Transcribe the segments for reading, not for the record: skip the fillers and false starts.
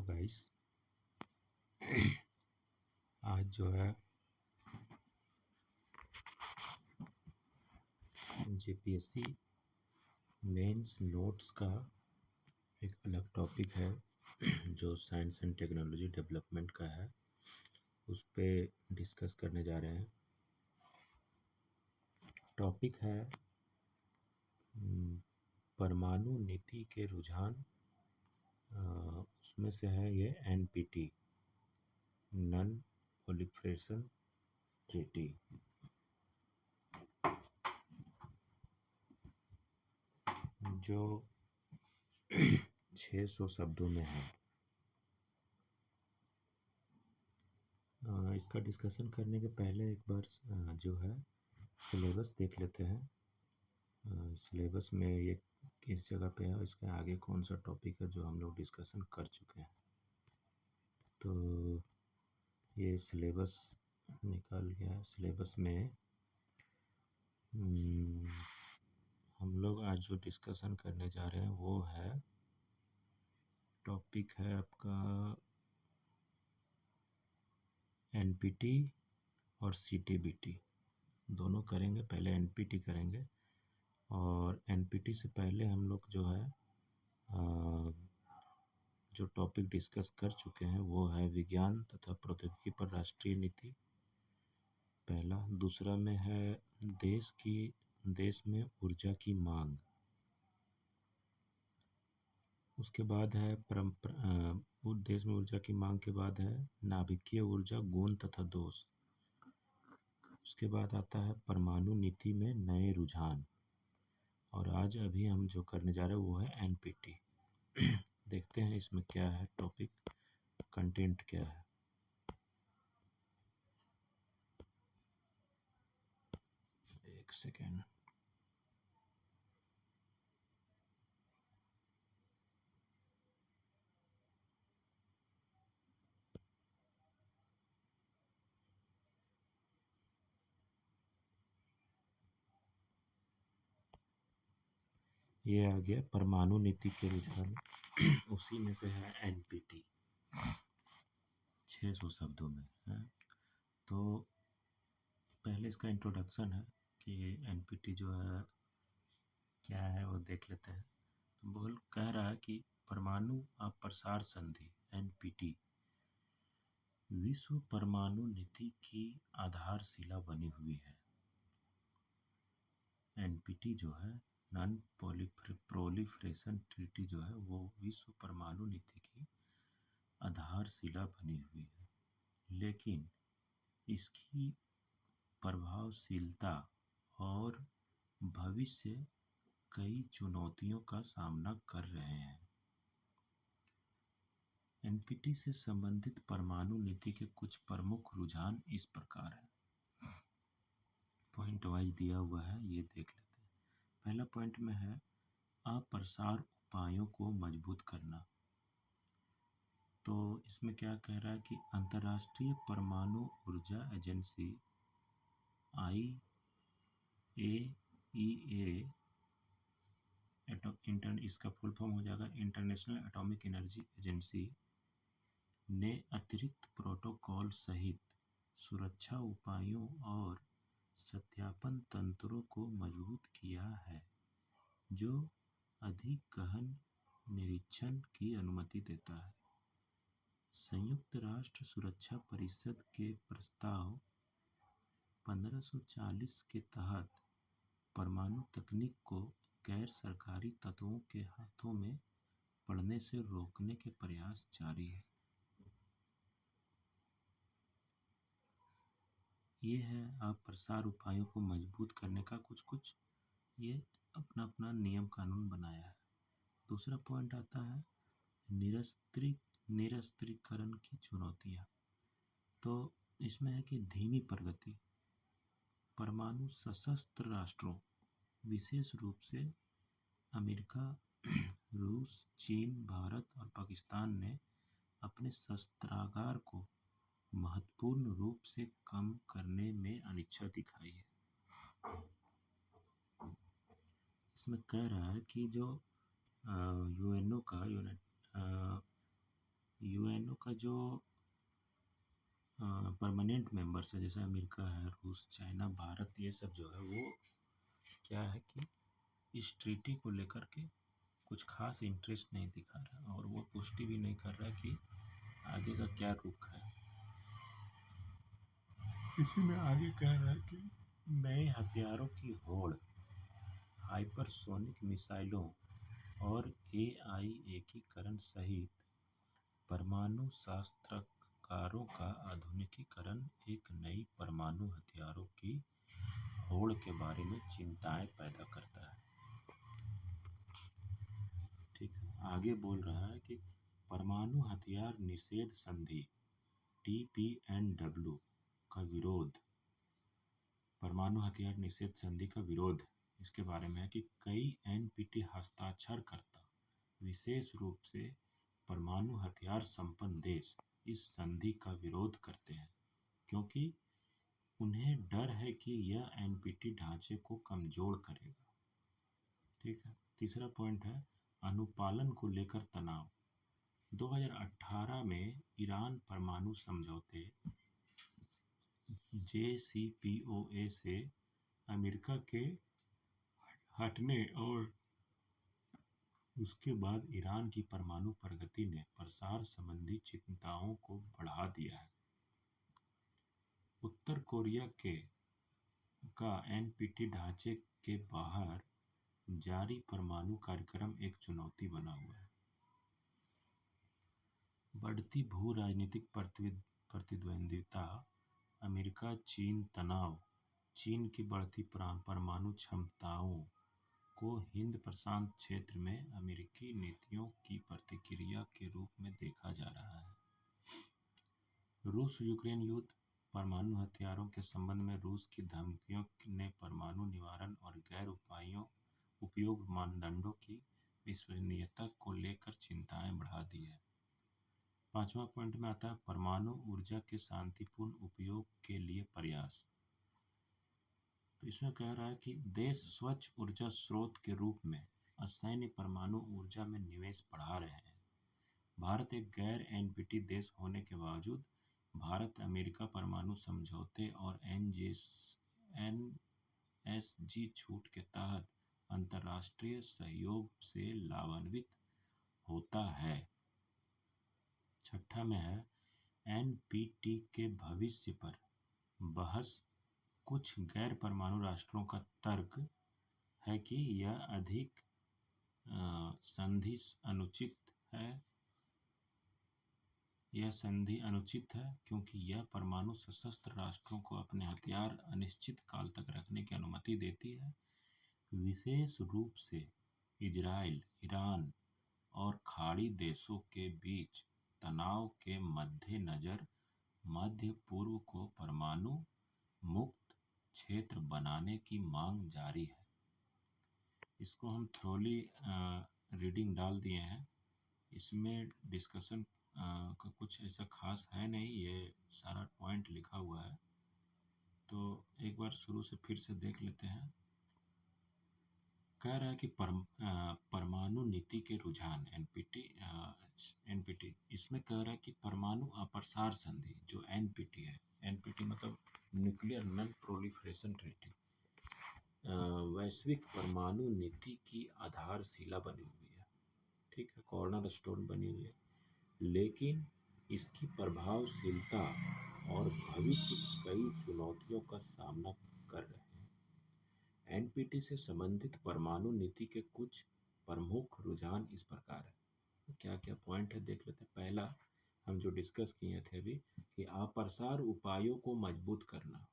Guys, आज जो है जेपीएससी मेंस नोट्स का एक अलग टॉपिक है जो साइंस एंड टेक्नोलॉजी डेवलपमेंट का है। उस पे डिस्कस करने जा रहे हैं। टॉपिक है परमाणु नीति के रुझान। उसमें से है ये एनपीटी, नॉन प्रोलिफरेशन ट्रीटी। जो 600 शब्दों में है। इसका डिस्कशन करने के पहले एक बार जो है सिलेबस देख लेते हैं। सिलेबस में ये किस जगह पे है और इसके आगे कौन सा टॉपिक है जो हम लोग डिस्कशन कर चुके हैं। तो ये सिलेबस निकाल गया है। सिलेबस में हम लोग आज जो डिस्कशन करने जा रहे हैं वो है, टॉपिक है आपका एनपीटी और सीटीबीटी दोनों करेंगे। पहले एनपीटी करेंगे और एनपीटी से पहले हम लोग जो है जो टॉपिक डिस्कस कर चुके हैं वो है विज्ञान तथा प्रौद्योगिकी पर राष्ट्रीय नीति, पहला। दूसरा में है देश में ऊर्जा की मांग। उसके बाद है देश में ऊर्जा की मांग के बाद है नाभिकीय ऊर्जा गुण तथा दोष। उसके बाद आता है परमाणु नीति में नए रुझान। और आज अभी हम जो करने जा रहे हैं वो है एनपीटी। देखते हैं इसमें क्या है, टॉपिक कंटेंट क्या है। एक सेकेंड। ये आ गया परमाणु नीति के रुझान। उसी में से है एनपीटी, 600 शब्दों में है। तो पहले इसका इंट्रोडक्शन है कि एनपीटी जो है क्या है वो देख लेते हैं। तो बोल कह रहा है कि परमाणु अप्रसार संधि एनपीटी विश्व परमाणु नीति की आधारशिला बनी हुई है। एनपीटी जो है नॉन प्रोलिफरेशन ट्रीटी जो है वो विश्व परमाणु नीति की आधारशिला बनी हुई है, लेकिन इसकी प्रभावशीलता और भविष्य कई चुनौतियों का सामना कर रहे हैं। एनपीटी से संबंधित परमाणु नीति के कुछ प्रमुख रुझान इस प्रकार हैं। पॉइंट वाइज दिया हुआ है, ये देख लेते हैं। पहला पॉइंट में है अप्रसार उपायों को मजबूत करना। तो इसमें क्या कह रहा है कि अंतर्राष्ट्रीय परमाणु ऊर्जा एजेंसी IAEA इसका फुल फॉर्म हो जाएगा इंटरनेशनल एटॉमिक एनर्जी एजेंसी ने अतिरिक्त प्रोटोकॉल सहित सुरक्षा उपायों और सत्यापन तंत्रों को मजबूत किया है, जो अधिक गहन निरीक्षण की अनुमति देता है। संयुक्त राष्ट्र सुरक्षा परिषद के प्रस्ताव 1540 के तहत परमाणु तकनीक को गैर सरकारी तत्वों के हाथों में पड़ने से रोकने के प्रयास जारी है। ये है अप्रसार उपायों को मजबूत करने का कुछ ये अपना अपना नियम कानून बनाया है। दूसरा पॉइंट आता है निरस्त्रीकरण की चुनौतियाँ। तो इसमें है कि धीमी प्रगति। परमाणु सशस्त्र राष्ट्रों, विशेष रूप से अमेरिका, रूस, चीन, भारत और पाकिस्तान ने अपने शस्त्रागार को महत्वपूर्ण रूप से कम करने में अनिच्छा दिखाई है। इसमें कह रहा है कि जो यूएनओ का यूएनओ का जो परमानेंट मेंबर्स है, जैसे अमेरिका है, रूस, चाइना, भारत, ये सब जो है वो क्या है कि इस ट्रीटी को लेकर के कुछ खास इंटरेस्ट नहीं दिखा रहा और वो पुष्टि भी नहीं कर रहा कि आगे का क्या रुख है। इसी में आगे कह रहा है कि नए हथियारों की होड़, हाइपरसोनिक मिसाइलों और एआई एकीकरण सहित परमाणु शस्त्रागारों का आधुनिकीकरण एक नई परमाणु हथियारों की होड़ के बारे में चिंताएं पैदा करता है। ठीक है, आगे बोल रहा है कि परमाणु हथियार निषेध संधि TPNW का विरोध, परमाणु हथियार निषेध संधि का विरोध इसके बारे में है कि कई एनपीटी हस्ताक्षरकर्ता, विशेष रूप से परमाणु हथियार संपन्न देश, इस संधि का विरोध करते हैं क्योंकि उन्हें डर है कि यह एनपीटी ढांचे को कमजोर करेगा। ठीक है, तीसरा पॉइंट है अनुपालन को लेकर तनाव। 2018 में ईरान परमाणु समझौते JCPOA से अमेरिका के हटने और उसके बाद ईरान की परमाणु प्रगति ने प्रसार संबंधी चिंताओं को बढ़ा दिया है। उत्तर कोरिया का एनपीटी ढांचे के बाहर जारी परमाणु कार्यक्रम एक चुनौती बना हुआ है। बढ़ती भू राजनीतिक प्रतिद्वंद्विता, अमेरिका चीन तनाव, चीन की बढ़ती परमाणु क्षमताओं को हिंद प्रशांत क्षेत्र में अमेरिकी नीतियों की प्रतिक्रिया के रूप में देखा जा रहा है। रूस यूक्रेन युद्ध, परमाणु हथियारों के संबंध में रूस की धमकियों ने परमाणु निवारण और गैर उपयोग मानदंडों की विश्वसनीयता को लेकर चिंताएं बढ़ा दी है। पांचवा पॉइंट में आता है परमाणु ऊर्जा के शांतिपूर्ण उपयोग के लिए प्रयास। तो इसमें कह रहा है कि देश स्वच्छ ऊर्जा स्रोत के रूप में असैन्य परमाणु ऊर्जा में निवेश बढ़ा रहे हैं। भारत एक गैर एनपीटी देश होने के बावजूद भारत अमेरिका परमाणु समझौते और एनएसजी छूट के तहत अंतर्राष्ट्रीय सहयोग से लाभान्वित होता है। छठा में है एनपीटी के भविष्य पर बहस। कुछ गैर परमाणु राष्ट्रों का तर्क है कि यह अधिक संधि अनुचित है क्योंकि यह परमाणु सशस्त्र राष्ट्रों को अपने हथियार अनिश्चित काल तक रखने की अनुमति देती है, विशेष रूप से इजराइल, ईरान और खाड़ी देशों के बीच तनाव के मद्देनजर मध्य पूर्व को परमाणु मुक्त क्षेत्र बनाने की मांग जारी है। इसको हम थ्रोली रीडिंग डाल दिए हैं, इसमें डिस्कशन का कुछ ऐसा खास है नहीं, ये सारा पॉइंट लिखा हुआ है। तो एक बार शुरू से फिर से देख लेते हैं। कह रहा है कि परमाणु नीति के रुझान एनपीटी इसमें कह रहा है कि परमाणु अप्रसार संधि जो एनपीटी है, एनपीटी मतलब न्यूक्लियर नॉन प्रोलिफरेशन ट्रीटी, वैश्विक परमाणु नीति की आधारशिला बनी हुई है। ठीक है, कॉर्नर स्टोन बनी हुई है, लेकिन इसकी प्रभावशीलता और भविष्य कई चुनौतियों का सामना कर रहे हैं। एनपीटी से संबंधित परमाणु नीति के कुछ प्रमुख रुझान इस प्रकार है। क्या क्या पॉइंट है देख लेते हैं। पहला हम जो डिस्कस किए थे अभी कि अप्रसार उपायों को मजबूत करना,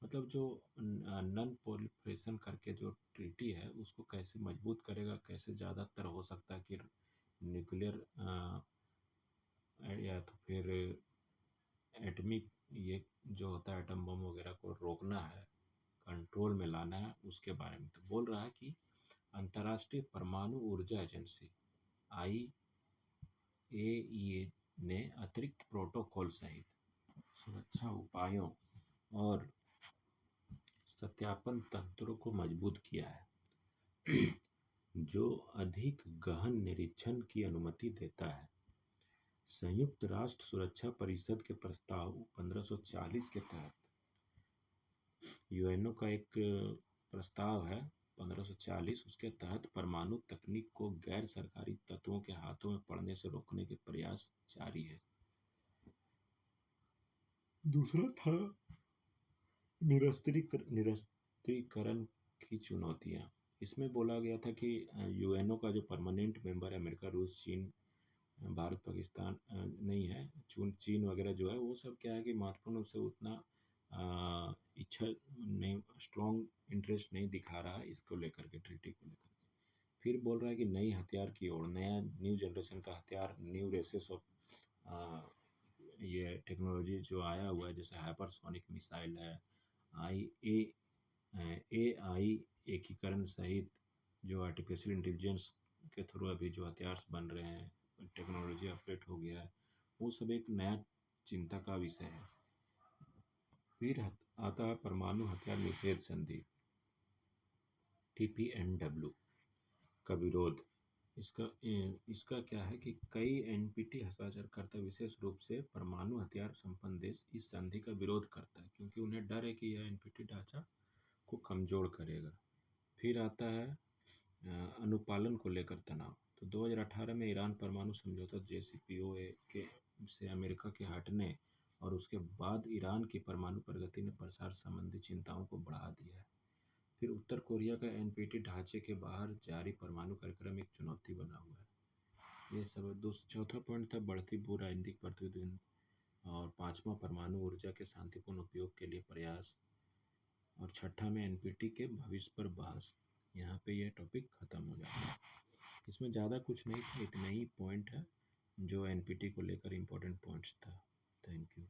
मतलब जो नॉन प्रोलिफरेशन करके जो ट्रीटी है उसको कैसे मजबूत करेगा, कैसे ज़्यादातर हो सकता है कि न्यूक्लियर या तो फिर एटमिक ये जो होता है एटम बम वगैरह को रोकना है, कंट्रोल में लाना है, उसके बारे में। तो बोल रहा है कि अंतर्राष्ट्रीय परमाणु ऊर्जा एजेंसी IAEA ने अतिरिक्त प्रोटोकॉल सहित सुरक्षा उपायों और सत्यापन तंत्रों को मजबूत किया है जो अधिक गहन निरीक्षण की अनुमति देता है। संयुक्त राष्ट्र सुरक्षा परिषद के प्रस्ताव 1540 के तहत यूएनओ का एक प्रस्ताव है 1540, उसके तहत परमाणु तकनीक को गैर सरकारी तत्वों के हाथों में पड़ने से रोकने के प्रयास जारी है। दूसरा था निरस्त्रीकरण की चुनौतियां। इसमें बोला गया था कि यूएनओ का जो परमानेंट मेंबर है अमेरिका, रूस, चीन, भारत, पाकिस्तान नहीं है, चीन वगैरह जो है वो सब क्या है कि महत्वपूर्ण रूप से उतना इच्छा नहीं, स्ट्रॉन्ग इंटरेस्ट नहीं दिखा रहा है इसको लेकर के, ट्रीटी को लेकर के। फिर बोल रहा है कि नई हथियार की ओर, न्यू जनरेशन का हथियार, न्यू रेसेस ऑफ ये टेक्नोलॉजी जो आया हुआ है, जैसे हाइपरसोनिक मिसाइल है, आई AI एकीकरण सहित जो आर्टिफिशियल इंटेलिजेंस के थ्रू अभी जो हथियार बन रहे हैं, टेक्नोलॉजी अपडेट हो गया है, वो सब एक नया चिंता का विषय है। फिर आता है परमाणु हथियार निषेध संधि TPNW का विरोध। इसका क्या है कि कई NPT हस्ताक्षरकर्ता, विशेष रूप से परमाणु हथियार संपन्न देश, इस संधि का विरोध करता है क्योंकि उन्हें डर है कि यह NPT ढांचा को कमजोर करेगा। फिर आता है अनुपालन को लेकर तनाव। तो 2018 में ईरान परमाणु समझौता JCPOA के से अमेरिका के हटने और उसके बाद ईरान की परमाणु प्रगति ने प्रसार संबंधी चिंताओं को बढ़ा दिया है। फिर उत्तर कोरिया का NPT ढांचे के बाहर जारी परमाणु कार्यक्रम एक चुनौती बना हुआ है। ये सब चौथा पॉइंट था बढ़ती भू राजनीतिक प्रतिद्वंद, और पांचवा परमाणु ऊर्जा के शांतिपूर्ण उपयोग के लिए प्रयास, और छठा में NPT के भविष्य पर बहस। यहाँ पे ये टॉपिक ख़त्म हो जाता है। इसमें ज़्यादा कुछ नहीं था, इतना ही पॉइंट है जो NPT को लेकर इम्पोर्टेंट पॉइंट्स था। Thank you.